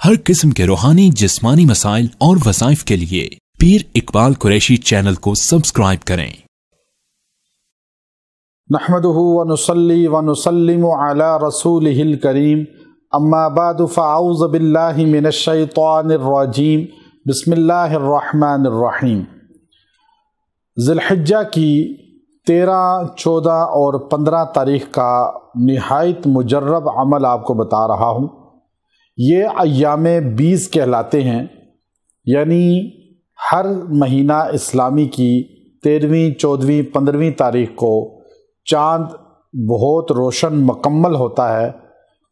हर किस्म के रूहानी जिस्मानी मसाइल और वज़ाइफ के लिए पीर इकबाल कुरैशी चैनल को सब्सक्राइब करें। नहमदुहु व नुसल्ली व नुसल्लिमु अला रसूलिहिल करीम, अम्मा बादु फ़अऊज़ु बिल्लाहि मिनश शैतानिर रजीम, बिस्मिल्लाहिर रहमानिर रहीम। ज़िलहिज्जा की 13, 14 और 15 तारीख़ का निहायत मुजर्रब अमल आपको बता रहा हूँ। ये अय्यामे 20 कहलाते हैं, यानी हर महीना इस्लामी की 13वीं, 14वीं, 15वीं तारीख़ को चाँद बहुत रोशन मुकम्मल होता है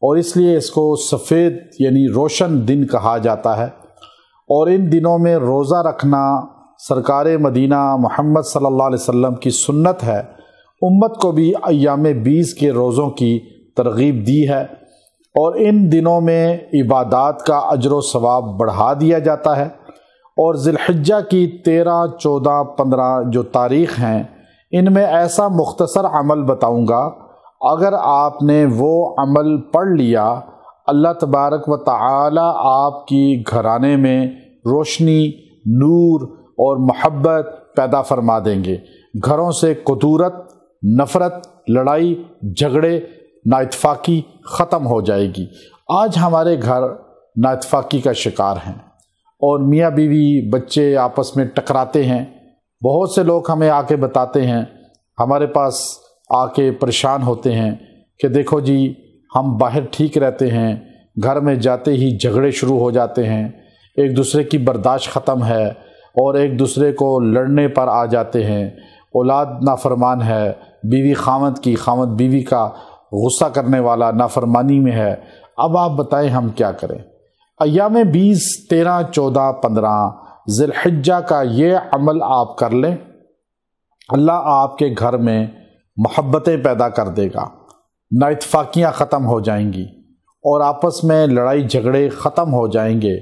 और इसलिए इसको सफ़ेद यानी रोशन दिन कहा जाता है। और इन दिनों में रोज़ा रखना सरकार मदीना मोहम्मद सल्लल्लाहु अलैहि वसल्लम की सुन्नत है। उम्मत को भी अय्यामे 20 के रोज़ों की तरगीब दी है और इन दिनों में इबादात का अजर व सवाब बढ़ा दिया जाता है। और ज़िलहिज्जा की 13, 14, 15 जो तारीख़ हैं, इनमें ऐसा मुख्तसर अमल बताऊंगा, अगर आपने वो अमल पढ़ लिया, अल्लाह तबारक व तआला आपकी घराने में रोशनी, नूर और मोहब्बत पैदा फरमा देंगे। घरों से कुदूरत, नफ़रत, लड़ाई झगड़े, नाइतफाकी ख़त्म हो जाएगी। आज हमारे घर नाइतफाकी का शिकार हैं और मियाँ बीवी, बच्चे आपस में टकराते हैं। बहुत से लोग हमें आके बताते हैं, हमारे पास आके परेशान होते हैं कि देखो जी, हम बाहर ठीक रहते हैं, घर में जाते ही झगड़े शुरू हो जाते हैं, एक दूसरे की बर्दाश्त ख़त्म है और एक दूसरे को लड़ने पर आ जाते हैं। औलाद नाफरमान है, बीवी खामद की, खामद बीवी का गुस्सा करने वाला नाफरमानी में है। अब आप बताएं हम क्या करें। अय्यामे 20, 13, 14, 15 ज़िलहिज्जा का ये अमल आप कर लें, अल्लाह आपके घर में मोहब्बतें पैदा कर देगा, नाइतफाकियाँ ख़त्म हो जाएंगी और आपस में लड़ाई झगड़े ख़त्म हो जाएंगे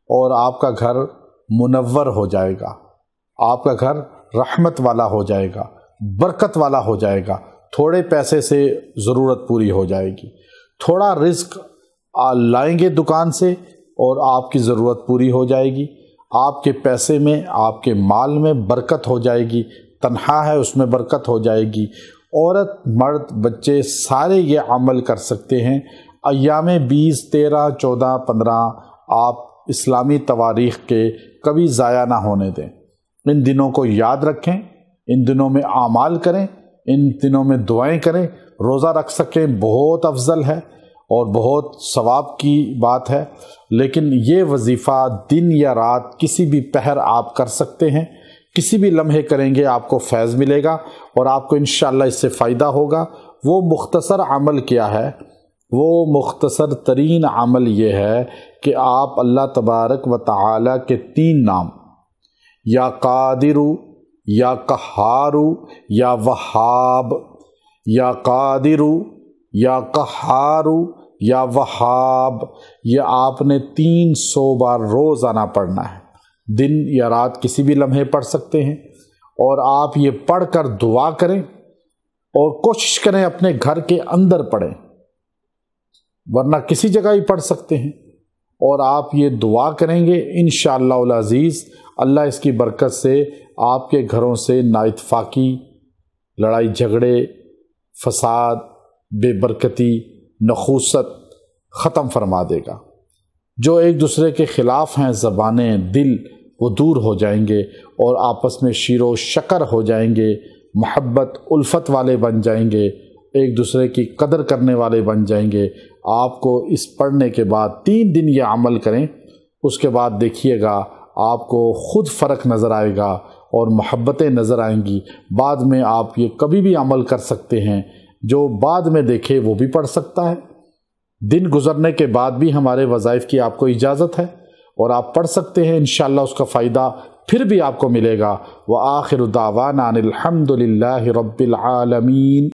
और आपका घर मुनव्वर हो जाएगा, आपका घर रहमत वाला हो जाएगा, बरकत वाला हो जाएगा। थोड़े पैसे से ज़रूरत पूरी हो जाएगी, थोड़ा रिस्क लाएंगे दुकान से और आपकी ज़रूरत पूरी हो जाएगी। आपके पैसे में, आपके माल में बरकत हो जाएगी, तनहा है उसमें बरकत हो जाएगी। औरत, मर्द, बच्चे सारे ये अमल कर सकते हैं। अय्यामे 20, 13, 14, 15 आप इस्लामी तवारीख़ के कभी ज़ाया ना होने दें। इन दिनों को याद रखें, इन दिनों में आमाल करें, इन दिनों में दुआएं करें। रोज़ा रख सकें बहुत अफजल है और बहुत सवाब की बात है, लेकिन ये वजीफ़ा दिन या रात किसी भी पहर आप कर सकते हैं। किसी भी लम्हे करेंगे आपको फैज़ मिलेगा और आपको इंशाअल्लाह इससे फ़ायदा होगा। वो मुख्तसर अमल क्या है? वो मुख्तसर तरीन अमल ये है कि आप अल्लाह तबारक व तआला के 3 नाम, या कादिरु, या कहारू, या वहाब, या कादिरु, या कहारू, या वहाब, ये आपने 300 बार रोज़ाना पढ़ना है। दिन या रात किसी भी लम्हे पढ़ सकते हैं और आप ये पढ़ कर दुआ करें और कोशिश करें अपने घर के अंदर पढ़ें, वरना किसी जगह ही पढ़ सकते हैं। और आप ये दुआ करेंगे, इंशाअल्लाह अज़ीज़ अल्लाह इसकी बरकत से आपके घरों से नाइतफाकी, लड़ाई झगड़े, फसाद, बेबरकती, नखूसत ख़त्म फरमा देगा। जो एक दूसरे के ख़िलाफ़ हैं ज़बानें, दिल, वो दूर हो जाएंगे और आपस में शीरो शकर हो जाएंगे, मोहब्बत उल्फत वाले बन जाएंगे, एक दूसरे की कदर करने वाले बन जाएंगे। आपको इस पढ़ने के बाद 3 दिन ये अमल करें, उसके बाद देखिएगा आपको ख़ुद फ़र्क नज़र आएगा और मोहब्बतें नज़र आएंगी। बाद में आप ये कभी भी अमल कर सकते हैं, जो बाद में देखे वो भी पढ़ सकता है। दिन गुज़रने के बाद भी हमारे वज़ाइफ की आपको इजाज़त है और आप पढ़ सकते हैं। इंशाअल्लाह उसका फ़ायदा फिर भी आपको मिलेगा। व आखिरु दावाना अनिल हम्दुलिल्लाहि रब्बिल आलमीन।